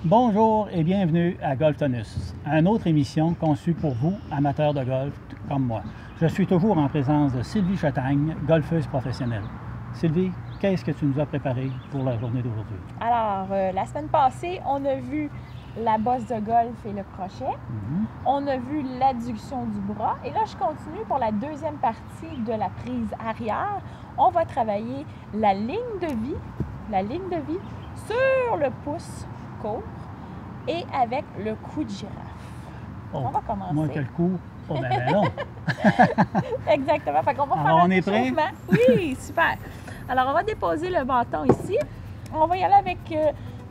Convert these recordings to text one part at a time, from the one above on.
Bonjour et bienvenue à Golf Tonus, une autre émission conçue pour vous, amateurs de golf comme moi. Je suis toujours en présence de Sylvie Chatagne, golfeuse professionnelle. Sylvie, qu'est-ce que tu nous as préparé pour la journée d'aujourd'hui? Alors, la semaine passée, on a vu la bosse de golf et le crochet. On a vu l'adduction du bras. Et là, je continue pour la deuxième partie de la prise arrière. On va travailler la ligne de vie sur le pouce court et avec le cou de girafe. Oh, on va commencer. Moi, quel coup? Oh, ben non! Exactement. Fait qu'on va faire on un est prêt? Oui, super. Alors, on va déposer le bâton ici. On va y aller avec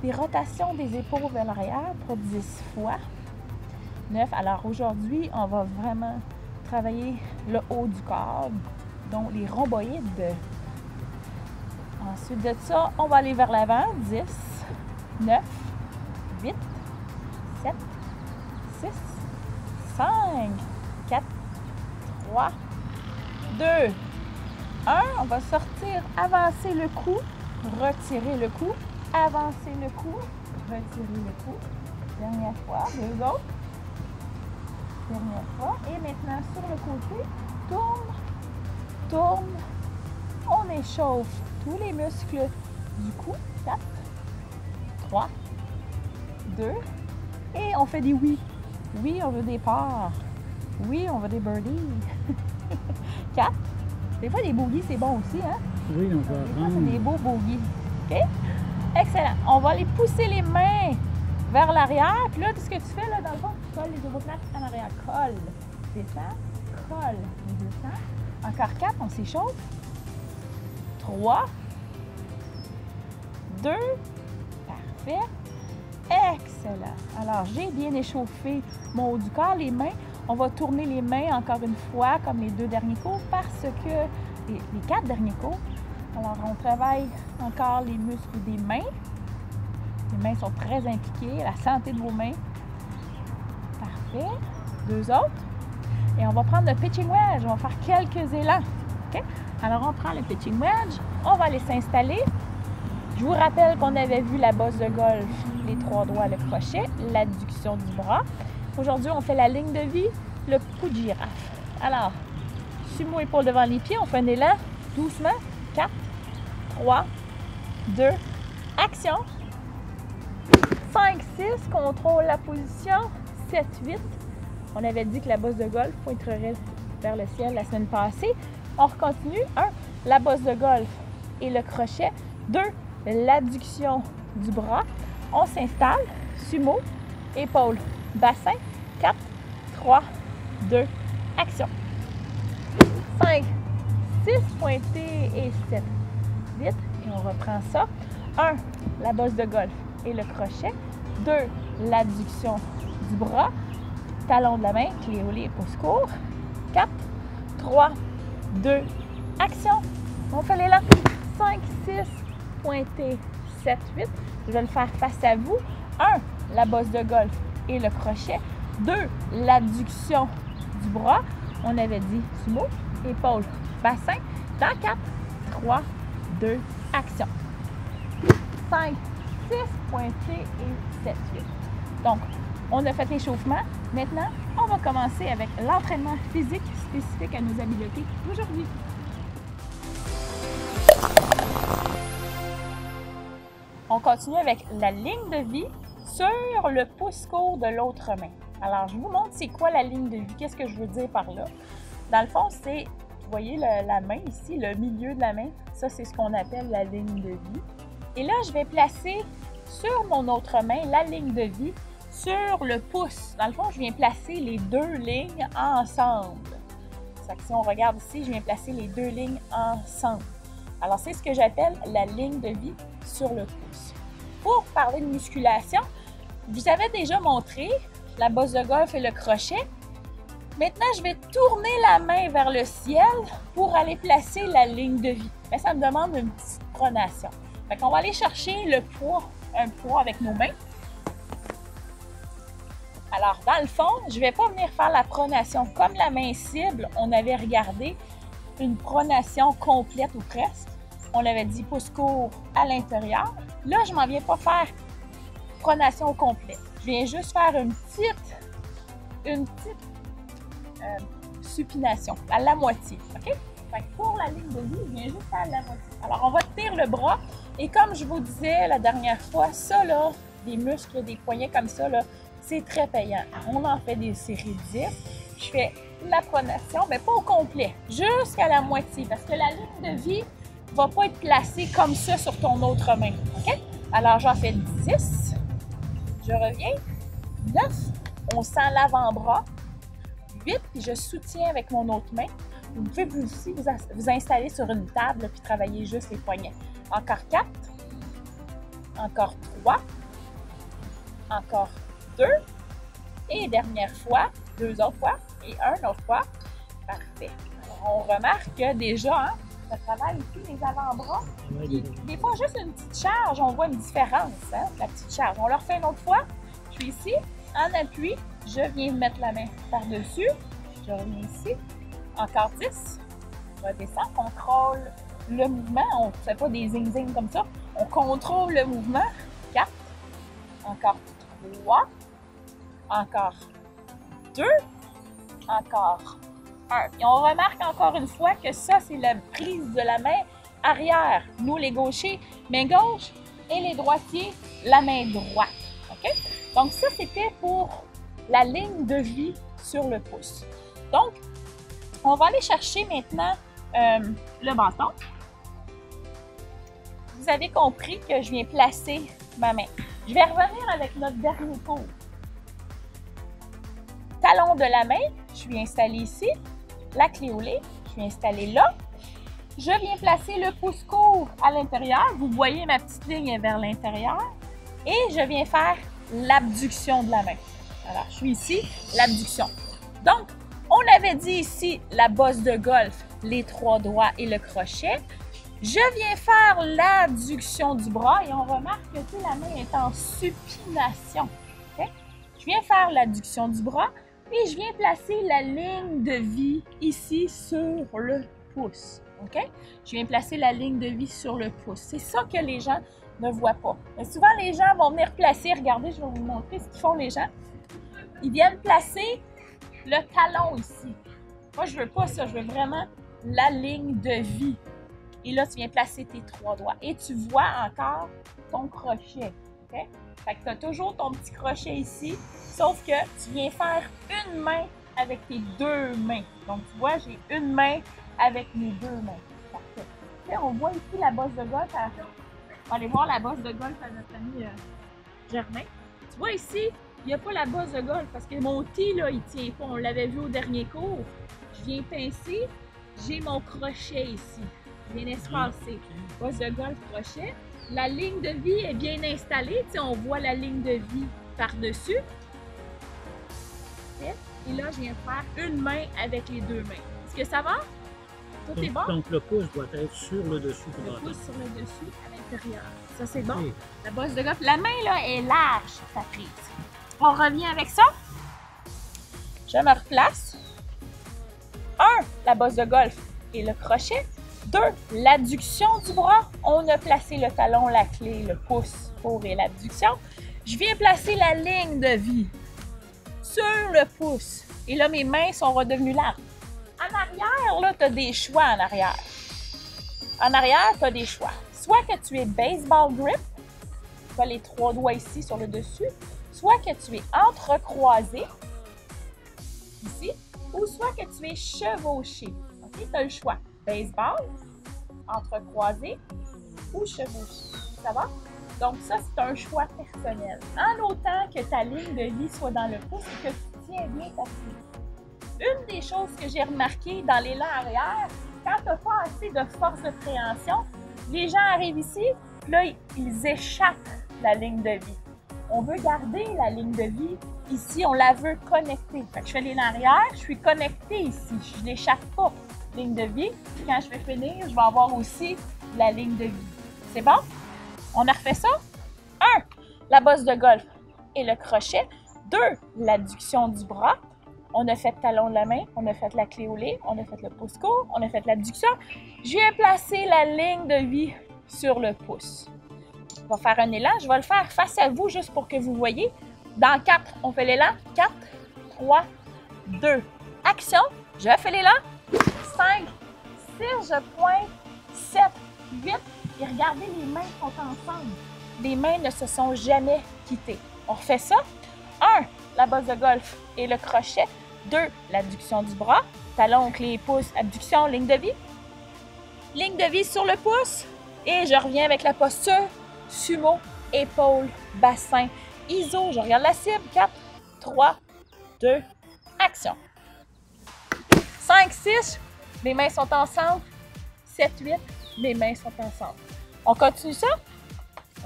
des rotations des épaules vers l'arrière pour 10 fois. 9. Alors, aujourd'hui, on va vraiment travailler le haut du corps, donc les rhomboïdes. Ensuite de ça, on va aller vers l'avant. 10, 9, 8, 7, 6, 5, 4, 3, 2, 1. On va sortir, avancer le cou, retirer le cou, avancer le cou, retirer le cou. Dernière fois, deux autres. Dernière fois. Et maintenant, sur le côté, tourne, tourne. On échauffe tous les muscles du cou. 4, 3, 2, et on fait des oui. Oui, on veut des parts. Oui, on veut des birdies. 4. Des fois, des bogeys, c'est bon aussi, hein? Oui, on va apprendre. C'est des beaux bogeys. OK? Excellent. On va aller pousser les mains vers l'arrière. Puis là, tout ce que tu fais, là, dans le fond, tu colles les omoplates en arrière. Colle. Descends. Colle. Descends. Encore 4. On s'échauffe. 3. 2. Parfait. Excellent. Alors, j'ai bien échauffé mon haut du corps, les mains. On va tourner les mains encore une fois, comme les 2 derniers cours, parce que les 4 derniers cours. Alors, on travaille encore les muscles des mains. Les mains sont très impliquées, la santé de vos mains. Parfait. 2 autres. Et on va prendre le pitching wedge. On va faire quelques élans. OK? Alors, on prend le pitching wedge. On va aller s'installer. Je vous rappelle qu'on avait vu la bosse de golf, les 3 doigts, le crochet, l'adduction du bras. Aujourd'hui, on fait la ligne de vie, le cou de girafe. Alors, sumo épaule devant les pieds, on fait un élan doucement. 4, 3, 2, action. 5, 6, contrôle la position. 7, 8. On avait dit que la bosse de golf pointerait vers le ciel la semaine passée. On recontinue. 1, la bosse de golf et le crochet. 2, l'adduction du bras. On s'installe, sumo, épaule, bassin. 4, 3, 2, action. 5, 6, pointé et 7, 8. Et on reprend ça. 1, la bosse de golf et le crochet. 2, l'adduction du bras. Talon de la main, clé au lit, pouce court. 4, 3, 2, action. On fait l'élan. 5, 6, pointé, 7, 8. Je vais le faire face à vous. 1, la bosse de golf et le crochet. 2, l'adduction du bras. On avait dit sumo, épaule, bassin. Dans 4, 3, 2, action. 5, 6, pointé et 7, 8. Donc, on a fait l'échauffement. Maintenant, on va commencer avec l'entraînement physique spécifique à nos habiletés d'aujourd'hui. On continue avec la ligne de vie sur le pouce court de l'autre main. Alors, je vous montre c'est quoi la ligne de vie. Qu'est-ce que je veux dire par là? Dans le fond, c'est, vous voyez la main ici, le milieu de la main. Ça, c'est ce qu'on appelle la ligne de vie. Et là, je vais placer sur mon autre main la ligne de vie sur le pouce. Dans le fond, je viens placer les deux lignes ensemble. Si on regarde ici, je viens placer les deux lignes ensemble. Alors, c'est ce que j'appelle la ligne de vie sur le pouce. Pour parler de musculation, je vous avais déjà montré la bosse de golf et le crochet. Maintenant, je vais tourner la main vers le ciel pour aller placer la ligne de vie. Mais ça me demande une petite pronation. Fait qu'on va aller chercher le poids, un poids avec nos mains. Alors, dans le fond, je ne vais pas venir faire la pronation comme la main cible. On avait regardé une pronation complète ou presque. On avait dit pouce court à l'intérieur. Là, je ne m'en viens pas faire pronation au complet. Je viens juste faire une petite supination à la moitié. OK? Fait que pour la ligne de vie, je viens juste faire la moitié. Alors, on va tenir le bras. Et comme je vous disais la dernière fois, ça, là, des muscles, des poignets comme ça, là, c'est très payant. On en fait des séries de 10. Je fais la pronation, mais pas au complet, jusqu'à la moitié, parce que la ligne de vie ne va pas être placée comme ça sur ton autre main. OK? Alors, j'en fais 10. Je reviens. 9. On sent l'avant-bras. 8. Puis je soutiens avec mon autre main. Vous pouvez aussi vous installer sur une table puis travailler juste les poignets. Encore 4. Encore 3. Encore 2. Et dernière fois, 2 autres fois. Et 1 autre fois. Parfait. Alors, on remarque que déjà, hein, ça travaille ici les avant-bras. Des fois, juste une petite charge, on voit une différence, hein, la petite charge. On le refait une autre fois. Je suis ici, en appui. Je viens mettre la main par-dessus. Je reviens ici. Encore 10. Je redescends. Contrôle le mouvement. On ne fait pas des zing-zing comme ça. On contrôle le mouvement. 4. Encore 3. Encore 2. Encore 1. Et on remarque encore une fois que ça, c'est la prise de la main arrière. Nous, les gauchers, main gauche, et les droitiers, la main droite. OK? Donc, ça, c'était pour la ligne de vie sur le pouce. Donc, on va aller chercher maintenant le bâton. Vous avez compris que je viens placer ma main. Je vais revenir avec notre dernier cours. Talon de la main, je viens installer ici. La clé au lait, je viens installer là. Je viens placer le pouce court à l'intérieur. Vous voyez ma petite ligne vers l'intérieur. Et je viens faire l'abduction de la main. Alors, je suis ici, l'abduction. Donc, on avait dit ici la bosse de golf, les 3 doigts et le crochet. Je viens faire l'adduction du bras et on remarque que la main est en supination. Okay? Je viens faire l'adduction du bras et je viens placer la ligne de vie ici sur le pouce. Okay? Je viens placer la ligne de vie sur le pouce. C'est ça que les gens ne voient pas. Mais souvent, les gens vont venir placer, regardez, je vais vous montrer ce qu'ils font les gens. Ils viennent placer le talon ici. Moi, je veux pas ça, je veux vraiment la ligne de vie. Et là, tu viens placer tes 3 doigts. Et tu vois encore ton crochet. Okay? Fait que tu as toujours ton petit crochet ici, sauf que tu viens faire une main avec tes 2 mains. Donc, tu vois, j'ai une main avec mes 2 mains. Parfait. Okay, on voit ici la bosse de golf. On va aller voir la bosse de golf à notre ami Germain. Tu vois ici, il n'y a pas la bosse de golf parce que mon tee, là, il ne tient pas. On l'avait vu au dernier cours. Je viens pincer. J'ai mon crochet ici. Je viens espacer. Bosse de golf, crochet. La ligne de vie est bien installée. Tu sais, on voit la ligne de vie par-dessus. Et là, je viens faire une main avec les 2 mains. Est-ce que ça va? Tout est bon? Donc, le pouce doit être sur le dessus du bâton. Le pouce sur le dessus, à l'intérieur. Ça, c'est bon. La bosse de golf. La main, là, est large, sa prise. On revient avec ça. Je me replace. 1, la bosse de golf et le crochet. 2, l'adduction du bras. On a placé le talon, la clé, le pouce pour l'abduction. Je viens placer la ligne de vie sur le pouce. Et là, mes mains sont redevenues larges. En arrière, là, tu as des choix en arrière. En arrière, tu as des choix. Soit que tu es baseball grip, tu as les 3 doigts ici sur le dessus, soit que tu es entrecroisé, ici, ou soit que tu es chevauché. Okay? Tu as le choix. Baseball, entrecroisé ou chevauché. Ça va? Donc ça, c'est un choix personnel. En autant que ta ligne de vie soit dans le pouce et que tu tiens bien ta clé. Une des choses que j'ai remarqué dans l'élan arrière, quand tu n'as pas assez de force de préhension, les gens arrivent ici, là, ils échappent la ligne de vie. On veut garder la ligne de vie ici, on la veut connecter. Fait que je fais l'élan arrière, je suis connectée ici, je ne l'échappe pas, ligne de vie. Puis quand je vais finir, je vais avoir aussi la ligne de vie. C'est bon? On a refait ça? 1. La bosse de golf et le crochet. 2. L'adduction du bras. On a fait le talon de la main, on a fait la clé au lait, on a fait le pouce court, on a fait l'adduction. J'ai placé la ligne de vie sur le pouce. On va faire un élan. Je vais le faire face à vous juste pour que vous voyez. Dans 4, on fait l'élan. 4, 3, 2. Action. Je fais l'élan. 5, 6, je pointe. 7, 8. Et regardez, les mains sont ensemble. Les mains ne se sont jamais quittées. On refait ça. 1, la bosse de golf et le crochet. 2, l'adduction du bras. Talon, clé, pouce, abduction, ligne de vie. Ligne de vie sur le pouce. Et je reviens avec la posture. Sumo, épaule, bassin, iso. Je regarde la cible. 4, 3, 2, action. 5, 6, les mains sont ensemble. 7, 8, les mains sont ensemble. On continue ça.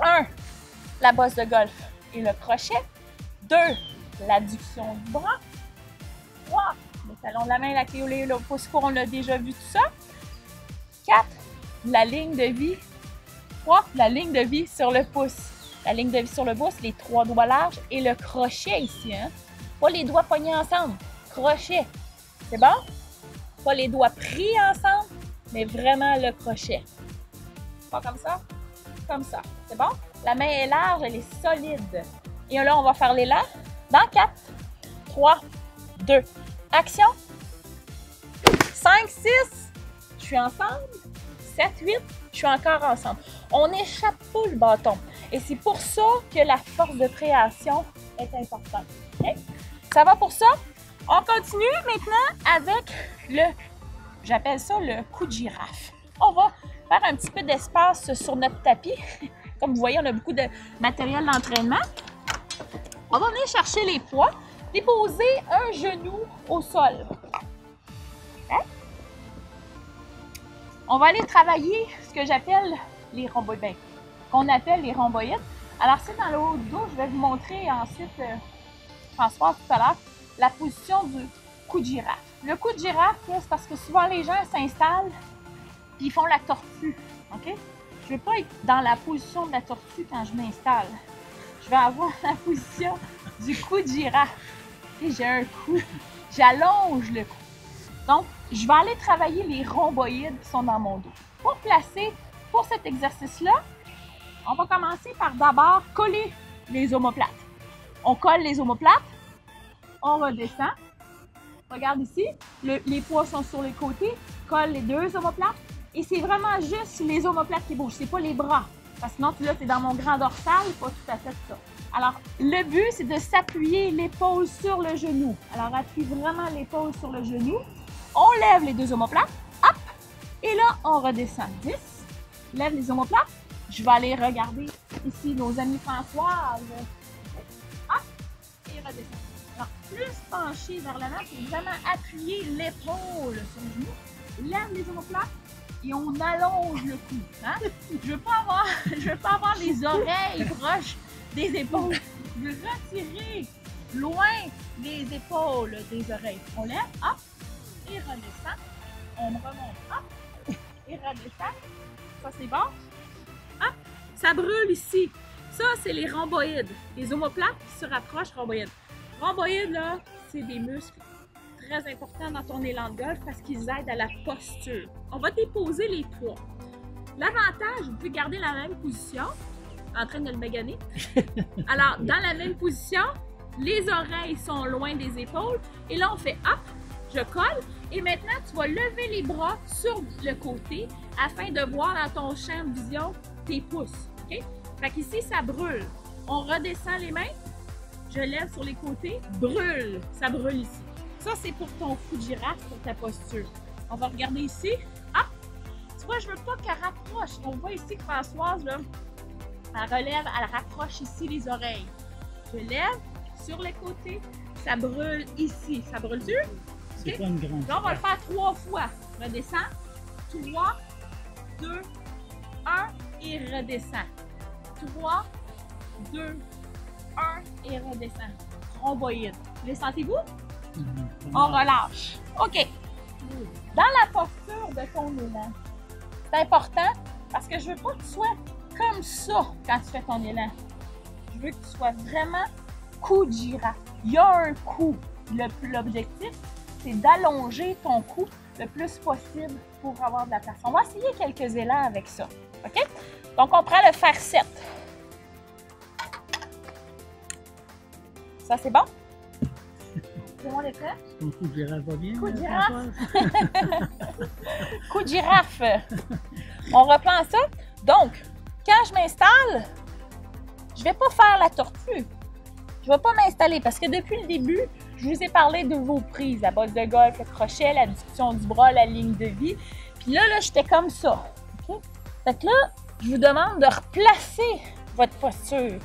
1, la bosse de golf et le crochet. 2, l'adduction du bras. 3, le talon de la main, la clé au lait, le pouce court, on a déjà vu tout ça. 4, la ligne de vie. 3, la ligne de vie sur le pouce. La ligne de vie sur le pouce, les 3 doigts larges et le crochet ici. Hein? Pas les doigts pognés ensemble. Crochet. C'est bon? Pas les doigts pris ensemble, mais vraiment le crochet. Pas comme ça? Comme ça. C'est bon? La main est large, elle est solide. Et là, on va faire l'élan. Dans 4, 3, 2, action. 5, 6, je suis ensemble. 7, 8, je suis encore ensemble. On n'échappe pas le bâton. Et c'est pour ça que la force de préhension est importante. Okay? Ça va pour ça? On continue maintenant avec j'appelle ça le coup de girafe. On va faire un petit peu d'espace sur notre tapis. Comme vous voyez, on a beaucoup de matériel d'entraînement. On va venir chercher les poids, déposer un genou au sol. Okay? On va aller travailler ce que j'appelle les rhomboïdes, qu'on appelle les rhomboïdes. Alors, c'est dans le haut du dos. Je vais vous montrer ensuite, François, tout à l'heure, la position du coup de girafe. Le coup de girafe, c'est parce que souvent les gens s'installent et ils font la tortue. Okay? Je ne veux pas être dans la position de la tortue quand je m'installe. Je vais avoir la position du coup de girafe. Et j'ai un coup, j'allonge le cou. Donc, je vais aller travailler les rhomboïdes qui sont dans mon dos. Pour placer, pour cet exercice-là, on va commencer par d'abord coller les omoplates. On colle les omoplates, on redescend. Regarde ici, les poids sont sur les côtés, colle les 2 omoplates. Et c'est vraiment juste les omoplates qui bougent, c'est pas les bras. Parce que sinon, là, tu es dans mon grand dorsal, pas tout à fait ça. Alors, le but, c'est de s'appuyer l'épaule sur le genou. Alors, appuie vraiment l'épaule sur le genou. On lève les 2 omoplates, hop, et là, on redescend. 10, lève les omoplates. Je vais aller regarder ici nos amis Françoise. Hop, et redescend. Alors, plus penché vers l'avant, c'est vraiment appuyer l'épaule sur le genou. Lève les omoplates et on allonge le cou. Hein? Je veux pas avoir les oreilles proches des épaules. Je veux retirer loin les épaules des oreilles. On lève, hop, et redescend. On remonte, hop, et redescend. Ça, c'est bon. Hop, ça brûle ici. Ça, c'est les rhomboïdes. Les omoplates qui se rapprochent, rhomboïdes. Rhomboïdes, là, c'est des muscles très importants dans ton élan de golf parce qu'ils aident à la posture. On va déposer les poids. L'avantage, vous pouvez garder la même position, en train de le maganer. Alors, dans la même position, les oreilles sont loin des épaules. Et là, on fait hop, je colle. Et maintenant, tu vas lever les bras sur le côté afin de voir dans ton champ de vision tes pouces. Okay? Fait qu'ici, ça brûle. On redescend les mains. Je lève sur les côtés. Brûle. Ça brûle ici. Ça, c'est pour ton coup de girafe, pour ta posture. On va regarder ici. Hop! Tu vois, je veux pas qu'elle rapproche. On voit ici que Françoise, là, Elle relève, elle rapproche ici les oreilles. Je lève sur les côtés, ça brûle ici. Ça brûle-tu? C'est pas une grande. Là, on va le faire 3 fois. Redescends. 3, 2, 1 et redescends. 3, 2, 1 et redescends. Rhomboïde. Les sentez-vous? On relâche. OK. Dans la posture de ton élan, c'est important parce que je veux pas que tu sois comme ça quand tu fais ton élan. Je veux que tu sois vraiment cou de girafe. Il y a un cou. L'objectif, c'est d'allonger ton cou le plus possible pour avoir de la place. On va essayer quelques élans avec ça. OK? Donc, on prend le fer 7. Ça, c'est bon? Tout le monde est prêt? Ton coup de girafe va bien? Coup de girafe! Coup de girafe! On reprend ça. Donc, quand je m'installe, je ne vais pas faire la tortue. Je ne vais pas m'installer parce que depuis le début, je vous ai parlé de vos prises. La bosse de golf, le crochet, la discussion du bras, la ligne de vie. Puis là j'étais comme ça. Okay? Fait que là, je vous demande de replacer votre posture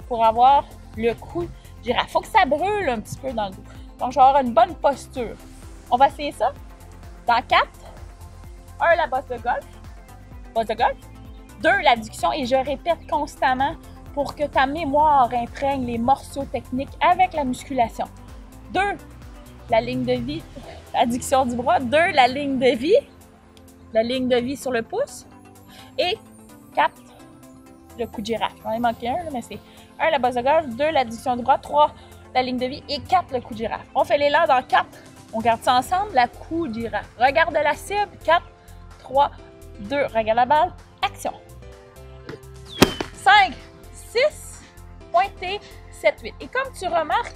pour avoir le cou de girafe. Il faut que ça brûle un petit peu dans le dos. Donc, je vais avoir une bonne posture. On va essayer ça. Dans 4, 1, la bosse de golf. Bosse de golf. 2, l'adduction. Et je répète constamment pour que ta mémoire imprègne les morceaux techniques avec la musculation. 2, la ligne de vie, l'adduction du bras. 2, la ligne de vie. La ligne de vie sur le pouce. Et 4, le coup de girafe. J'en ai manqué un, mais c'est 1, la bosse de golf. 2, l'adduction du bras. 3, la ligne de vie. Et 4, le coup de girafe. On fait l'élan dans 4. On garde ça ensemble, la coup de girafe. Regarde la cible. 4, 3, 2. Regarde la balle. Action. 5, 6, pointé, 7, 8. Et comme tu remarques,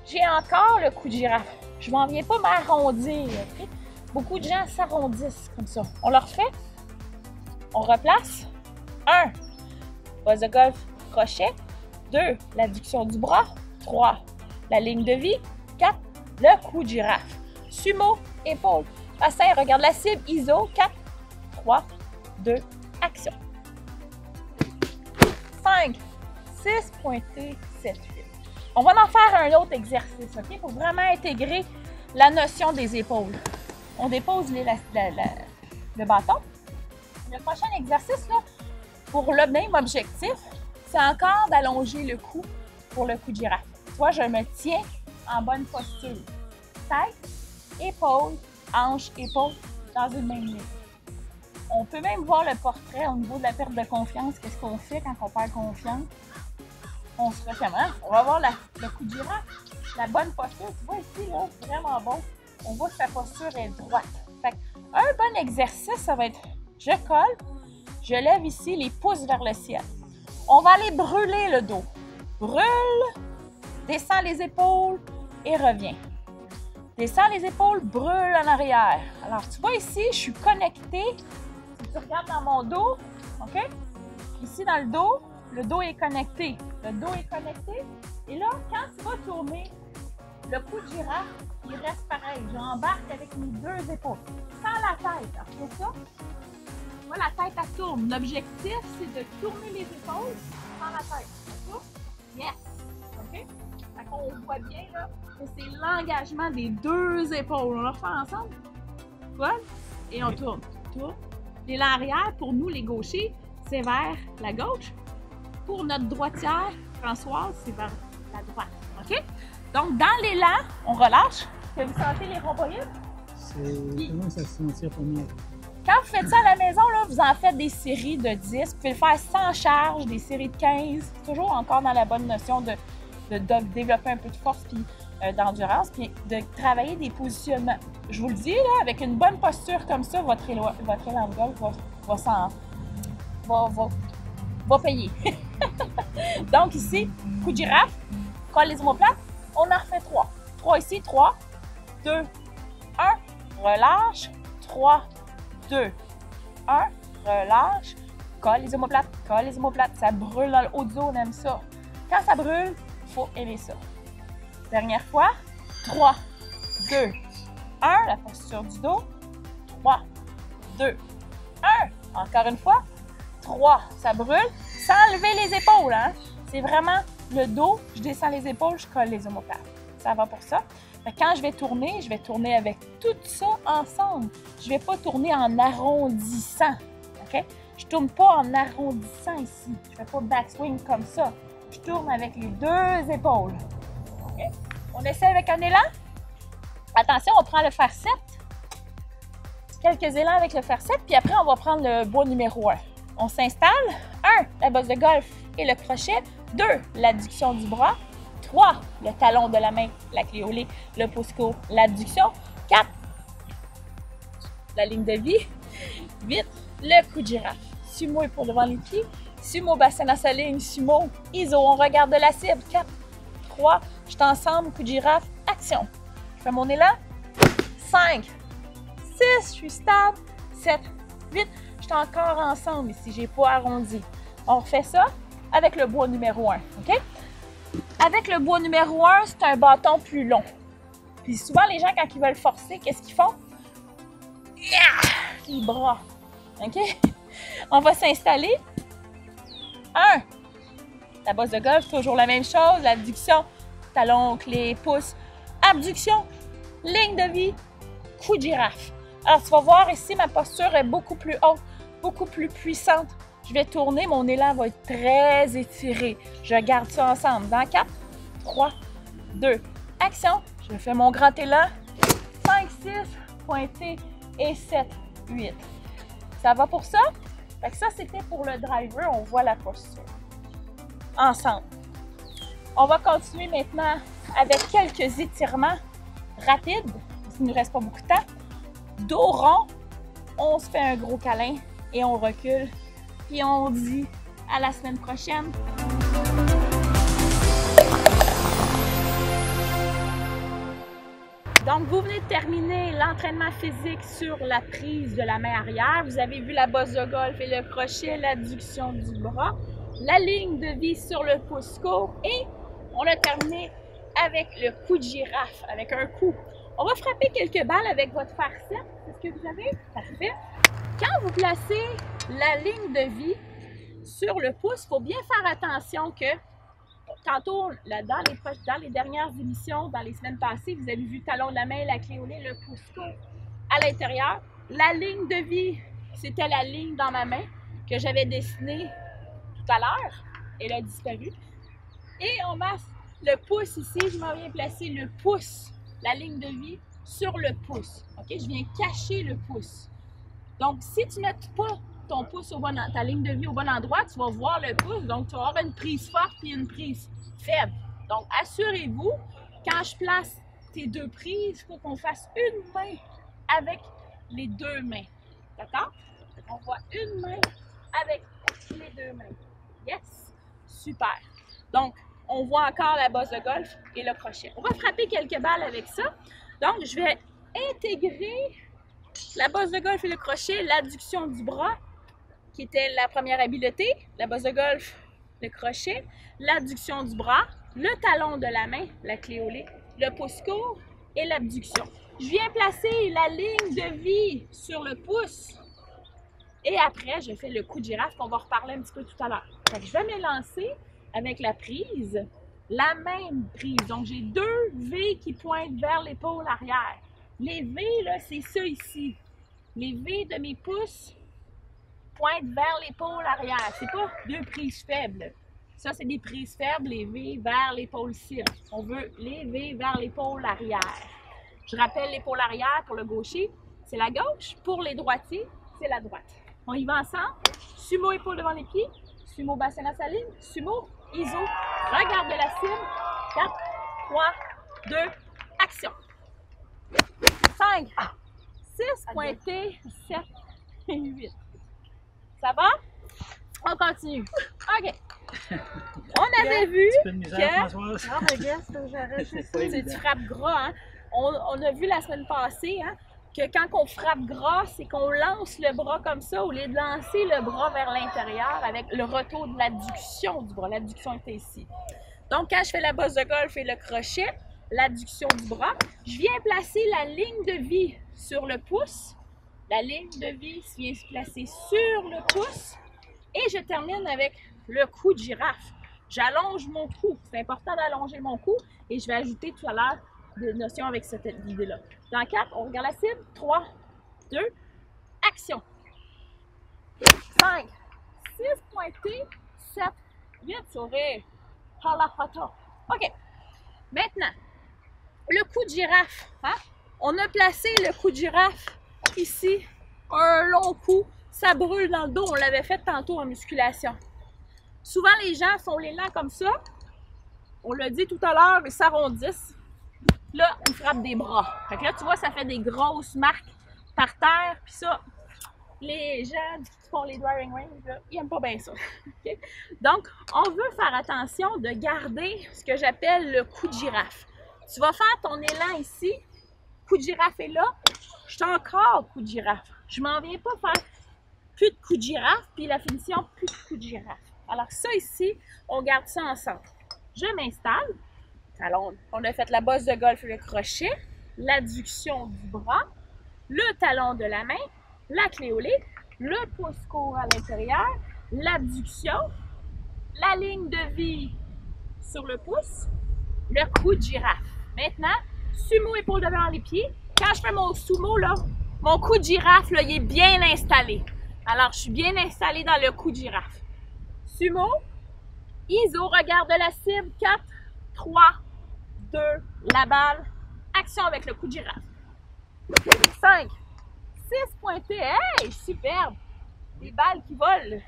j'ai encore le coup de girafe. Je m'en viens pas m'arrondir. Okay? Beaucoup de gens s'arrondissent comme ça. On le refait. On replace. 1, bosse de golf, crochet. 2, l'adduction du bras. 3, la ligne de vie. 4, le coup de girafe. Sumo, épaule. Bassin, regarde la cible. ISO. 4, 3, 2, action. 5, 6, pointé, 7, 8. On va en faire un autre exercice, OK? Pour vraiment intégrer la notion des épaules. On dépose le bâton. Le prochain exercice, là, pour le même objectif, c'est encore d'allonger le cou pour le coup de girafe. Tu vois, je me tiens en bonne posture. Tête, épaule, hanche, épaule, dans une même ligne. On peut même voir le portrait au niveau de la perte de confiance. Qu'est-ce qu'on fait quand on perd confiance? On se recommence. On va voir le coup de girafe, la bonne posture. Tu vois ici, là, vraiment bon. On voit que sa posture est droite. Fait un bon exercice, ça va être, je colle, je lève ici les pouces vers le ciel. On va aller brûler le dos. Brûle, descends les épaules et reviens. Descends les épaules, brûle en arrière. Alors, tu vois ici, je suis connectée. Si tu regardes dans mon dos, OK? Ici, dans le dos est connecté. Le dos est connecté. Et là, quand tu vas tourner, le coup de girafe, il reste pareil. J'embarque avec mes 2 épaules. Sans la tête. Alors, c'est ça. Moi, la tête, elle tourne. L'objectif, c'est de tourner les épaules sans la tête. Ça? Yes! OK? Fait qu'on voit bien, là, que c'est l'engagement des 2 épaules. On le refait ensemble. Voilà. Et on tourne. Tourne. Et l'arrière, pour nous, les gauchers, c'est vers la gauche. Pour notre droitière, Françoise, c'est vers la droite. OK? Donc, dans l'élan, on relâche. Est-ce que vous sentez les rhomboïdes? Comment ça se sentir pour moi? Quand vous faites ça à la maison, là, vous en faites des séries de 10. Vous pouvez le faire sans charge, des séries de 15. Toujours encore dans la bonne notion de développer un peu de force et d'endurance, puis de travailler des positionnements. Je vous le dis, là, avec une bonne posture comme ça, votre élan de golf va payer. Donc ici, coup de girafe, colle les omoplates, on en refait 3. 3 ici, 3, 2, 1, relâche, 3, 2, 1, relâche, colle les omoplates, ça brûle dans le haut du dos, on aime ça. Quand ça brûle, il faut aimer ça. Dernière fois, 3, 2, 1, la posture du dos, 3, 2, 1, encore une fois, 3, ça brûle, sans lever les épaules, hein? C'est vraiment le dos, je descends les épaules, je colle les omoplates. Ça va pour ça. Fait que quand je vais tourner avec tout ça ensemble. Je ne vais pas tourner en arrondissant, OK? Je ne tourne pas en arrondissant ici. Je ne fais pas backswing comme ça. Je tourne avec les deux épaules. OK? On essaie avec un élan. Attention, on prend le fer 7. Quelques élans avec le fer 7, puis après, on va prendre le bois numéro 1. On s'installe. 1, la bosse de golf et le crochet. 2, l'adduction du bras. 3, le talon de la main, la clé au lait, le pouce court, l'adduction. 4, la ligne de vie. 8, le coup de girafe. Sumo et pour devant les pieds. Sumo, bassin dans sa ligne. Sumo, iso, on regarde la cible. 4, 3, je suis ensemble, coup de girafe, action. Je fais mon élan. 5, 6, je suis stable. 7, 8, je suis encore ensemble ici, j'ai pas arrondi. On refait ça avec le bois numéro 1, OK? Avec le bois numéro 1, c'est un bâton plus long. Puis souvent, les gens, quand ils veulent forcer, qu'est-ce qu'ils font? Les bras, OK? On va s'installer. 1, la bosse de golf, toujours la même chose, l'adduction, talon, clé, pouce, abduction, ligne de vie, coup de girafe. Alors, tu vas voir ici, ma posture est beaucoup plus haute, beaucoup plus puissante. Je vais tourner, mon élan va être très étiré. Je garde ça ensemble. Dans 4, 3, 2, action. Je fais mon grand élan. 5, 6, pointé et 7, 8. Ça va pour ça? Fait que ça, c'était pour le driver. On voit la posture. Ensemble. On va continuer maintenant avec quelques étirements rapides. Il ne nous reste pas beaucoup de temps. Dos rond, on se fait un gros câlin et on recule. Puis on dit à la semaine prochaine. Donc, vous venez de terminer l'entraînement physique sur la prise de la main arrière. Vous avez vu la bosse de golf et le crochet, l'adduction du bras, la ligne de vie sur le pouce court et on a terminé avec le coup de girafe, avec un coup. On va frapper quelques balles avec votre fer 7. C'est ce que vous avez? Parfait. Quand vous placez la ligne de vie sur le pouce, il faut bien faire attention que, tantôt, dans les dernières émissions, dans les semaines passées, vous avez vu le talon de la main, la clé au lait, le pouce court à l'intérieur. La ligne de vie, c'était la ligne dans ma main que j'avais dessinée tout à l'heure. Elle a disparu. Et on masse le pouce ici. Je m'en viens placer le pouce, la ligne de vie, sur le pouce. OK? Je viens cacher le pouce. Donc, si tu ne mets pas ton pouce ta ligne de vie au bon endroit, tu vas voir le pouce. Donc, tu vas avoir une prise forte et une prise faible. Donc, assurez-vous, quand je place tes deux prises, il faut qu'on fasse une main avec les deux mains. D'accord? On voit une main avec les deux mains. Yes! Super! Donc, on voit encore la bosse de golf et le crochet. On va frapper quelques balles avec ça. Donc, je vais intégrer la bosse de golf et le crochet, l'adduction du bras, qui était la première habileté, la bosse de golf, le crochet, l'adduction du bras, le talon de la main, la clé au lait, le pouce court et l'abduction. Je viens placer la ligne de vie sur le pouce et après, je fais le coup de girafe qu'on va reparler un petit peu tout à l'heure. Je vais me lancer avec la prise, la même prise. Donc, j'ai deux V qui pointent vers l'épaule arrière. Les V, là, c'est ça ici. Les V de mes pouces pointent vers l'épaule arrière. C'est pas deux prises faibles. Ça, c'est des prises faibles, les V vers l'épaule cible. On veut les V vers l'épaule arrière. Je rappelle l'épaule arrière pour le gaucher, c'est la gauche. Pour les droitiers, c'est la droite. On y va ensemble. Sumo, épaule devant les pieds. Sumo, bassin dans sa ligne. Sumo, iso, regarde la cible. 4, 3, 2, action. 5, 6, pointé, 7 et 8. Ça va? On continue. OK. On avait vu que tu frappes gras. Hein? On a vu la semaine passée que quand on frappe gras, c'est qu'on lance le bras comme ça au lieu de lancer le bras vers l'intérieur avec le retour de l'adduction du bras. L'adduction était ici. Donc, quand je fais la bosse de golf et le crochet, l'adduction du bras, je viens placer la ligne de vie sur le pouce. La ligne de vie vient se placer sur le pouce. Et je termine avec le cou de girafe. J'allonge mon cou. C'est important d'allonger mon cou et je vais ajouter tout à l'heure des notions avec cette idée-là. Dans 4, on regarde la cible. 3, 2, action. 5, 6 pointés, 7, 8 sourires. Halapata. OK. Maintenant, le cou de girafe. Hein? On a placé le cou de girafe ici. Un long cou. Ça brûle dans le dos. On l'avait fait tantôt en musculation. Souvent, les gens font l'élan comme ça. On l'a dit tout à l'heure, ils s'arrondissent. Là, ils frappent des bras. Fait que là, tu vois, ça fait des grosses marques par terre. Puis ça, les gens qui font les driving range, là, ils n'aiment pas bien ça. Okay? Donc, on veut faire attention de garder ce que j'appelle le cou de girafe. Tu vas faire ton élan ici. Cou de girafe est là. Je suis encore cou de girafe. Je m'en viens pas faire plus de cou de girafe, puis la finition, plus de cou de girafe. Alors ça ici, on garde ça ensemble. Je m'installe. Alors, on a fait la bosse de golf et le crochet, l'adduction du bras, le talon de la main, la clé au lait, le pouce court à l'intérieur, l'abduction, la ligne de vie sur le pouce, le cou de girafe. Maintenant, sumo épaule devant les pieds. Quand je fais mon sumo, là, mon cou de girafe, là, il est bien installé. Alors, je suis bien installée dans le cou de girafe. Sumo, iso, regard de la cible, 4, 3, 2, la balle, action avec le cou de girafe. 5, 6 pointés, hey, superbe! Des balles qui volent.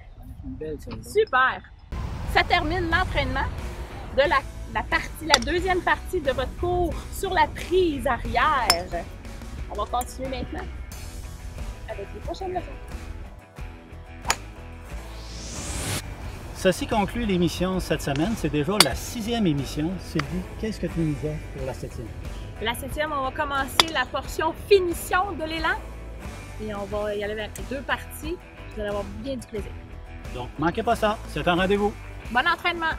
Super! Ça termine l'entraînement de la deuxième partie de votre cours sur la prise arrière. On va continuer maintenant avec les prochaines leçons. Ceci conclut l'émission cette semaine. C'est déjà la 6e émission. Sylvie, qu'est-ce que tu nous as pour la 7e? La 7e, on va commencer la portion finition de l'élan. Et on va y aller avec 2 parties. Vous allez avoir bien du plaisir. Donc, manquez pas ça. C'est un rendez-vous. Bon entraînement!